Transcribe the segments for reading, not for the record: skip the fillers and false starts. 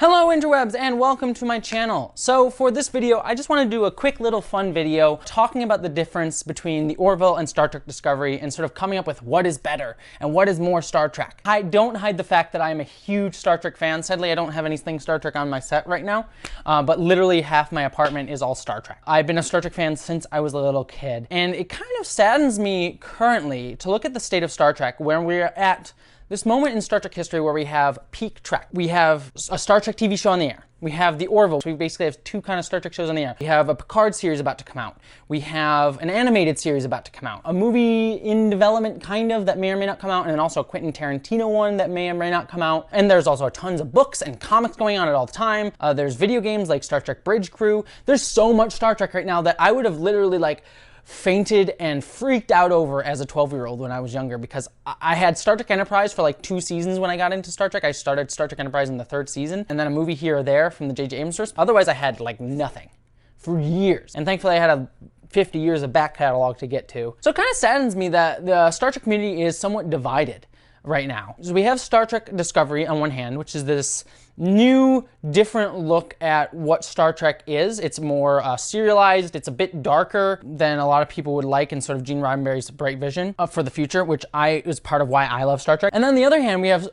Hello interwebs and welcome to my channel. So for this video, I just want to do a quick little fun video talking about the difference between the Orville and Star Trek Discovery and sort of coming up with what is better and what is more Star Trek. I don't hide the fact that I am a huge Star Trek fan. Sadly, I don't have anything Star Trek on my set right now, but literally half my apartment is all Star Trek. I've been a Star Trek fan since I was a little kid, and it kind of saddens me currently to look at the state of Star Trek where we're at this moment in Star Trek history where we have peak Trek. We have a Star Trek TV show on the air. We have the Orville. So we basically have two kind of Star Trek shows on the air. We have a Picard series about to come out. We have an animated series about to come out. A movie in development, kind of, that may or may not come out. And then also a Quentin Tarantino one that may or may not come out. And there's also tons of books and comics going on at all the time. There's video games like Star Trek Bridge Crew. There's so much Star Trek right now that I would have literally fainted and freaked out over as a 12-year-old when I was younger, because I had Star Trek Enterprise for like 2 seasons when I got into Star Trek. I started Star Trek Enterprise in the 3rd season, and then a movie here or there from the J.J. Abrams source. Otherwise, I had like nothing for years. And thankfully, I had 50 years of back catalog to get to. So it kind of saddens me that the Star Trek community is somewhat divided right now. So we have Star Trek Discovery on one hand, which is this new, different look at what Star Trek is. It's more serialized. It's a bit darker than a lot of people would like in sort of Gene Roddenberry's bright vision for the future, which is part of why I love Star Trek. And then on the other hand, we have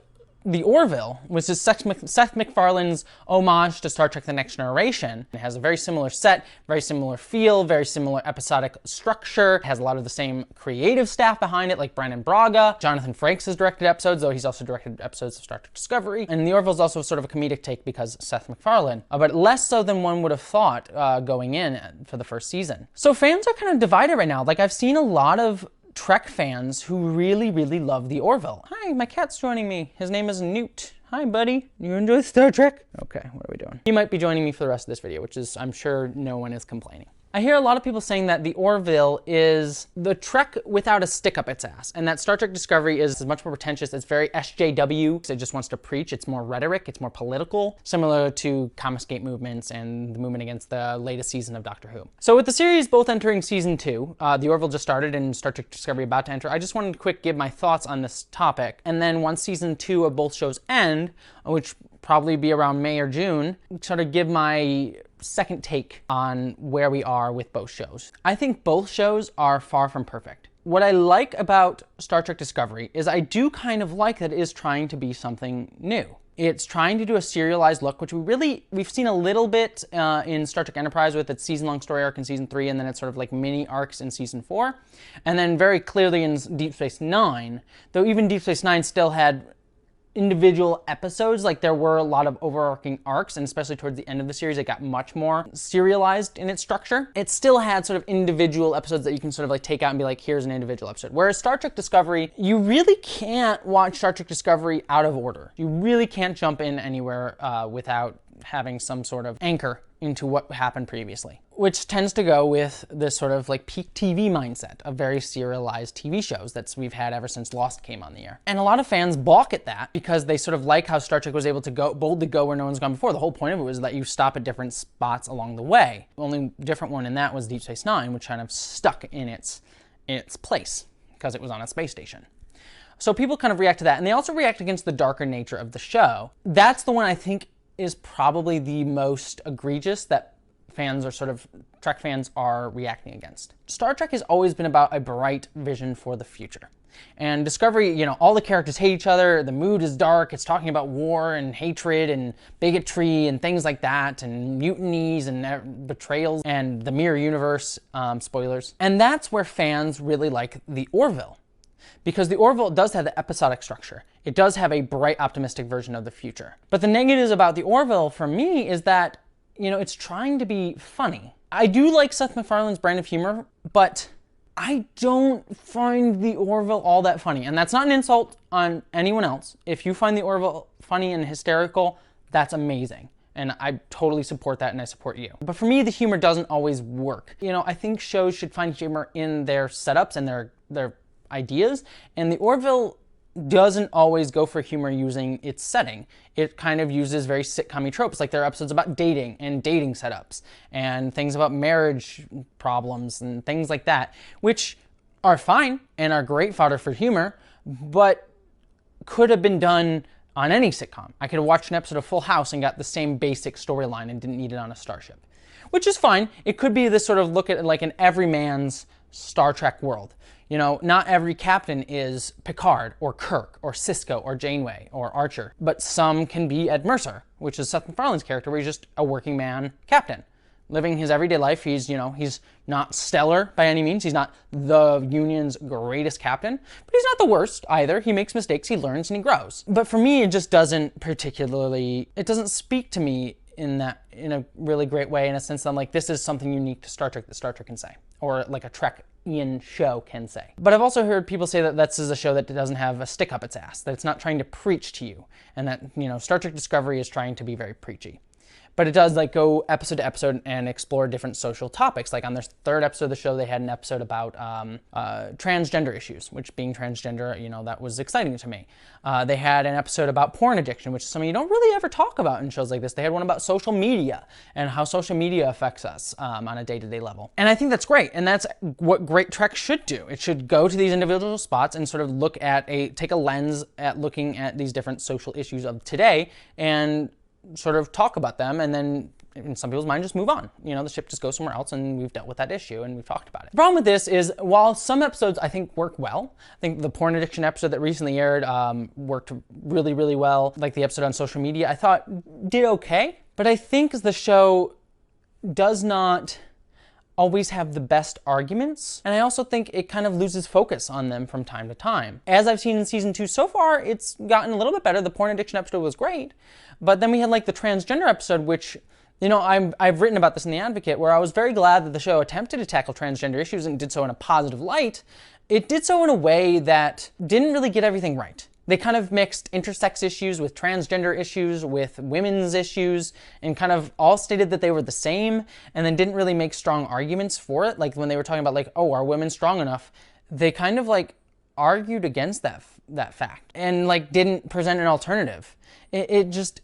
the Orville, which is Seth MacFarlane's homage to Star Trek The Next Generation. It has a very similar set, very similar feel, very similar episodic structure. It has a lot of the same creative staff behind it, like Brandon Braga. Jonathan Frakes has directed episodes, though he's also directed episodes of Star Trek Discovery. And the Orville is also sort of a comedic take because Seth MacFarlane, but less so than one would have thought going in for the first season. So fans are kind of divided right now. Like, I've seen a lot of Trek fans who really, really love the Orville. Hi, my cat's joining me. His name is Newt. Hi, buddy. You enjoy Star Trek? Okay, what are we doing? He might be joining me for the rest of this video, which is, I'm sure no one is complaining. I hear a lot of people saying that the Orville is the Trek without a stick up its ass, and that Star Trek Discovery is much more pretentious. It's very SJW. It just wants to preach. It's more rhetoric. It's more political, similar to Comicsgate movements and the movement against the latest season of Doctor Who. So with the series both entering season 2, the Orville just started and Star Trek Discovery about to enter, I just wanted to quick give my thoughts on this topic. And then once season 2 of both shows end, which probably be around May or June, sort of give my second take on where we are with both shows. I think both shows are far from perfect. What I like about Star Trek Discovery is I do kind of like that it is trying to be something new. It's trying to do a serialized look, which we've seen a little bit in Star Trek Enterprise with its season-long story arc in season 3, and then it's sort of like mini arcs in season 4. And then very clearly in Deep Space Nine, though even Deep Space Nine still had individual episodes, like there were a lot of overarching arcs, and especially towards the end of the series, it got much more serialized in its structure. It still had sort of individual episodes that you can sort of like take out and be like, here's an individual episode. Whereas Star Trek Discovery, you really can't watch Star Trek Discovery out of order. You really can't jump in anywhere without having some sort of anchor into what happened previously, which tends to go with this sort of like peak TV mindset of very serialized TV shows that we've had ever since Lost came on the air. And a lot of fans balk at that because they sort of like how Star Trek was able to boldly go where no one's gone before. The whole point of it was that you stop at different spots along the way. The only different one in that was Deep Space Nine, which kind of stuck in its place because it was on a space station. So people kind of react to that, and they also react against the darker nature of the show. That's the one I think is probably the most egregious that Trek fans are reacting against. Star Trek has always been about a bright vision for the future. And Discovery, you know, all the characters hate each other, the mood is dark, it's talking about war and hatred and bigotry and things like that, and mutinies and betrayals and the mirror universe, spoilers. And that's where fans really like the Orville. Because the Orville does have the episodic structure. It does have a bright, optimistic version of the future. But the negatives about the Orville, for me, is that, you know, it's trying to be funny. I do like Seth MacFarlane's brand of humor, but I don't find the Orville all that funny. And that's not an insult on anyone else. If you find the Orville funny and hysterical, that's amazing. And I totally support that, and I support you. But for me, the humor doesn't always work. You know, I think shows should find humor in their setups and their ideas, and the Orville doesn't always go for humor using its setting. It kind of uses very sitcom-y tropes, like there are episodes about dating and dating setups, and things about marriage problems and things like that, which are fine and are great fodder for humor, but could have been done on any sitcom. I could have watched an episode of Full House and got the same basic storyline and didn't need it on a starship, which is fine. It could be this sort of look at like an everyman's Star Trek world. You know, not every captain is Picard or Kirk or Cisco or Janeway or Archer, but some can be Ed Mercer, which is Seth MacFarlane's character, where he's just a working man captain, living his everyday life. He's, you know, he's not stellar by any means. He's not the Union's greatest captain, but he's not the worst either. He makes mistakes, he learns, and he grows. But for me, it just doesn't particularly, it doesn't speak to me in a really great way, in a sense that I'm like, this is something unique to Star Trek that Star Trek can say, or like a Trek-ian show can say. But I've also heard people say that this is a show that doesn't have a stick up its ass, that it's not trying to preach to you, and that, you know, Star Trek Discovery is trying to be very preachy. But it does like go episode to episode and explore different social topics. Like on their third episode of the show, they had an episode about transgender issues, which being transgender, you know, that was exciting to me. They had an episode about porn addiction, which is something you don't really ever talk about in shows like this. They had one about social media and how social media affects us on a day-to-day level. And I think that's great. And that's what great Trek should do. It should go to these individual spots and sort of look at take a lens at looking at these different social issues of today and sort of talk about them, and then in some people's mind just move on. You know, the ship just goes somewhere else and we've dealt with that issue and we've talked about it. The problem with this is, while some episodes I think work well, I think the porn addiction episode that recently aired worked really, really well. Like the episode on social media, I thought did okay, but I think the show does not always have the best arguments, and I also think it kind of loses focus on them from time to time. As I've seen in season 2 so far, it's gotten a little bit better. The porn addiction episode was great, but then we had like the transgender episode, which, you know, I've written about this in The Advocate, where I was very glad that the show attempted to tackle transgender issues and did so in a positive light. It did so in a way that didn't really get everything right. They kind of mixed intersex issues with transgender issues, with women's issues, and kind of all stated that they were the same, and then didn't really make strong arguments for it. Like when they were talking about like, oh, are women strong enough? They kind of like argued against that fact and like didn't present an alternative. It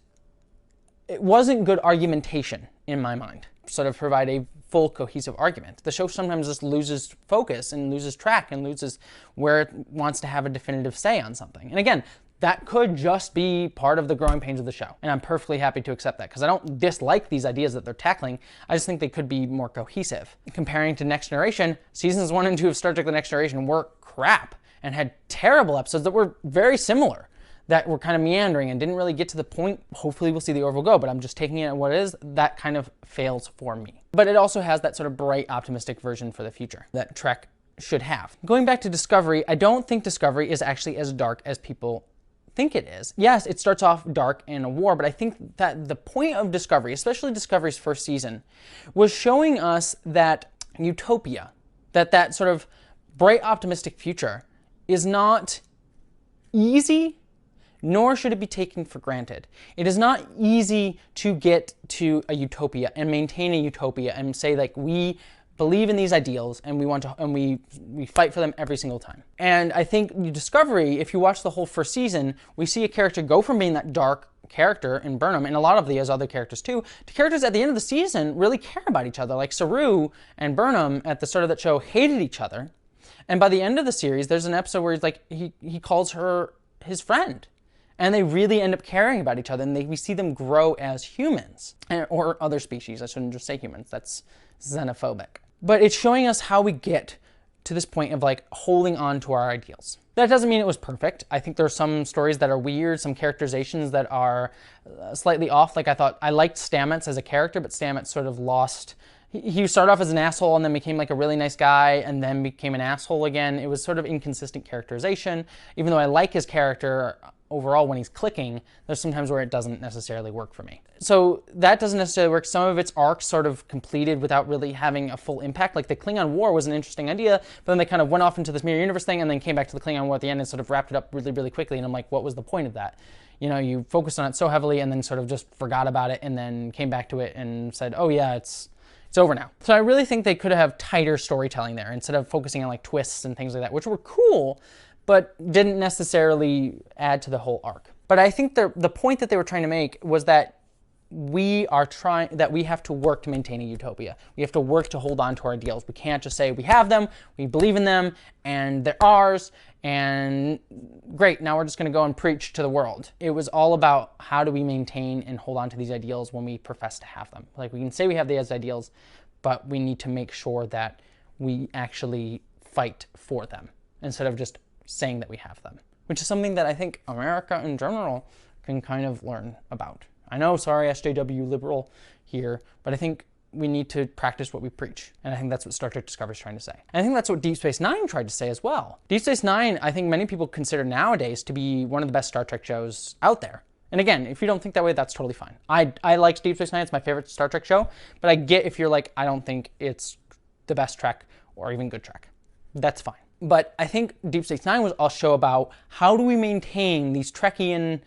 wasn't good argumentation in my mind. Sort of provide a full cohesive argument. The show sometimes just loses focus and loses track and loses where it wants to have a definitive say on something. And again, that could just be part of the growing pains of the show. And I'm perfectly happy to accept that, because I don't dislike these ideas that they're tackling. I just think they could be more cohesive. Comparing to Next Generation, seasons 1 and 2 of Star Trek The Next Generation were crap and had terrible episodes that were very similar, that were kind of meandering and didn't really get to the point. Hopefully we'll see the Orville go, but I'm just taking it at what it is. That kind of fails for me. But it also has that sort of bright, optimistic version for the future that Trek should have. Going back to Discovery, I don't think Discovery is actually as dark as people think it is. Yes, it starts off dark in a war, but I think that the point of Discovery, especially Discovery's first season, was showing us that utopia, that sort of bright, optimistic future is not easy, nor should it be taken for granted. It is not easy to get to a utopia and maintain a utopia and say like, we believe in these ideals and we want to, and we fight for them every single time. And I think Discovery, if you watch the whole first season, we see a character go from being that dark character in Burnham, and a lot of the other characters too, to characters at the end of the season really care about each other. Like Saru and Burnham at the start of that show hated each other. And by the end of the series, there's an episode where he's like, he calls her his friend. And they really end up caring about each other, and we see them grow as humans, or other species. I shouldn't just say humans, that's xenophobic. But it's showing us how we get to this point of like holding on to our ideals. That doesn't mean it was perfect. I think there are some stories that are weird, some characterizations that are slightly off. Like I liked Stamets as a character, but Stamets sort of lost. He started off as an asshole and then became like a really nice guy and then became an asshole again. It was sort of inconsistent characterization. Even though I like his character overall when he's clicking, there's sometimes where it doesn't necessarily work for me. So that doesn't necessarily work. Some of its arcs sort of completed without really having a full impact. Like the Klingon War was an interesting idea, but then they kind of went off into this mirror universe thing and then came back to the Klingon War at the end and sort of wrapped it up really, really quickly. And I'm like, what was the point of that? You know, you focused on it so heavily and then sort of just forgot about it and then came back to it and said, oh yeah, it's over now. So I really think they could have tighter storytelling there instead of focusing on like twists and things like that, which were cool, but didn't necessarily add to the whole arc. But I think the point that they were trying to make was that we have to work to maintain a utopia. We have to work to hold on to our ideals. We can't just say we have them, we believe in them, and they're ours, and great, now we're just going to go and preach to the world. It was all about how do we maintain and hold on to these ideals when we profess to have them. Like, we can say we have these ideals, but we need to make sure that we actually fight for them instead of just saying that we have them, which is something that I think America in general can kind of learn about. I know, sorry, SJW liberal here, but I think we need to practice what we preach. And I think that's what Star Trek Discovery is trying to say. And I think that's what Deep Space Nine tried to say as well. Deep Space Nine, I think many people consider nowadays to be one of the best Star Trek shows out there. And again, if you don't think that way, that's totally fine. I like Deep Space Nine, it's my favorite Star Trek show, but I get if you're like, I don't think it's the best Trek or even good Trek. That's fine. But I think Deep Space Nine was a show about how do we maintain these Trekkian,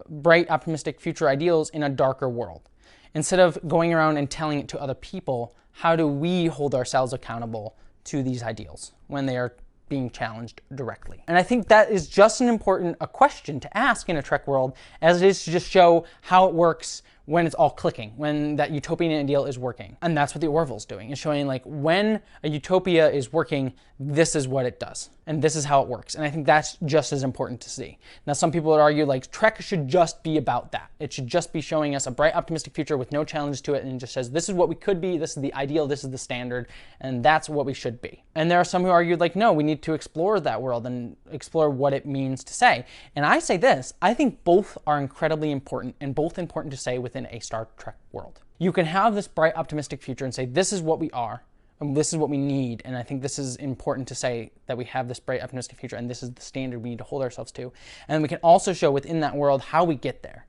bright, optimistic future ideals in a darker world. Instead of going around and telling it to other people, how do we hold ourselves accountable to these ideals when they are being challenged directly? And I think that is just as important a question to ask in a Trek world as it is to just show how it works when it's all clicking, when that utopian ideal is working. And that's what the Orville's doing, is showing like when a utopia is working, this is what it does. And this is how it works. And I think that's just as important to see. Now, some people would argue like Trek should just be about that. It should just be showing us a bright, optimistic future with no challenge to it, and it just says, this is what we could be, this is the ideal, this is the standard, and that's what we should be. And there are some who argue like, no, we need to explore that world and explore what it means to say. And I say this, I think both are incredibly important and both important to say within a Star Trek world. You can have this bright, optimistic future and say, this is what we are, and this is what we need. And I think this is important to say that we have this bright, optimistic future, and this is the standard we need to hold ourselves to. And we can also show within that world how we get there.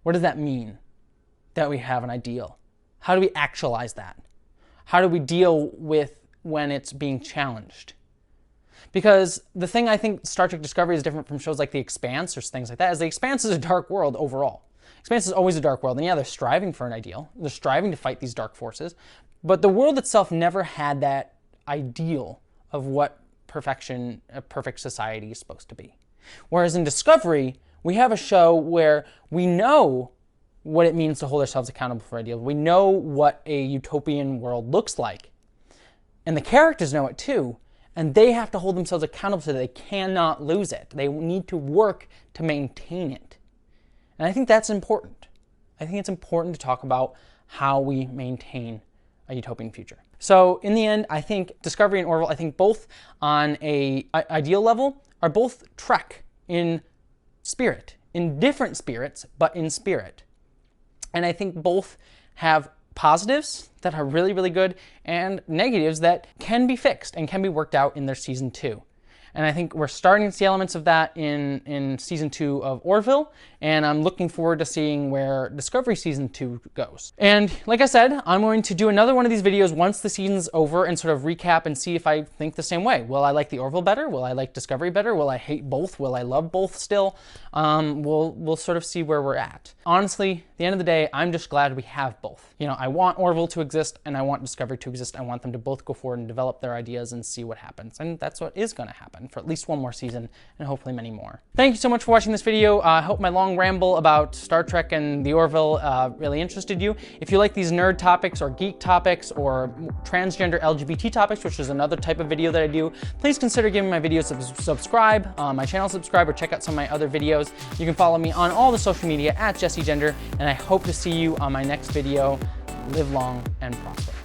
What does that mean that we have an ideal? How do we actualize that? How do we deal with when it's being challenged? Because the thing I think Star Trek Discovery is different from shows like The Expanse or things like that is The Expanse is a dark world overall. Expanse is always a dark world, and yeah, they're striving for an ideal. They're striving to fight these dark forces, but the world itself never had that ideal of what perfection, a perfect society is supposed to be. Whereas in Discovery, we have a show where we know what it means to hold ourselves accountable for ideals. We know what a utopian world looks like, and the characters know it too, and they have to hold themselves accountable so that they cannot lose it. They need to work to maintain it. And I think that's important. I think it's important to talk about how we maintain a utopian future. So in the end, I think Discovery and Orville, I think both on a ideal level are both Trek in spirit, in different spirits, but in spirit. And I think both have positives that are really, really good and negatives that can be fixed and can be worked out in their season 2. And I think we're starting to see elements of that in season 2 of Orville, and I'm looking forward to seeing where Discovery season 2 goes. And like I said, I'm going to do another one of these videos once the season's over and sort of recap and see if I think the same way. Will I like the Orville better? Will I like Discovery better? Will I hate both? Will I love both still? We'll sort of see where we're at. Honestly, at the end of the day, I'm just glad we have both. You know, I want Orville to exist and I want Discovery to exist. I want them to both go forward and develop their ideas and see what happens. And that's what is going to happen for at least one more season and hopefully many more. Thank you so much for watching this video. I hope my long ramble about Star Trek and the Orville really interested you. If you like these nerd topics or geek topics or transgender LGBT topics, which is another type of video that I do, please consider giving my videos a subscribe, my channel subscribe, or check out some of my other videos. You can follow me on all the social media at JesseGender, and I hope to see you on my next video. Live long and prosper.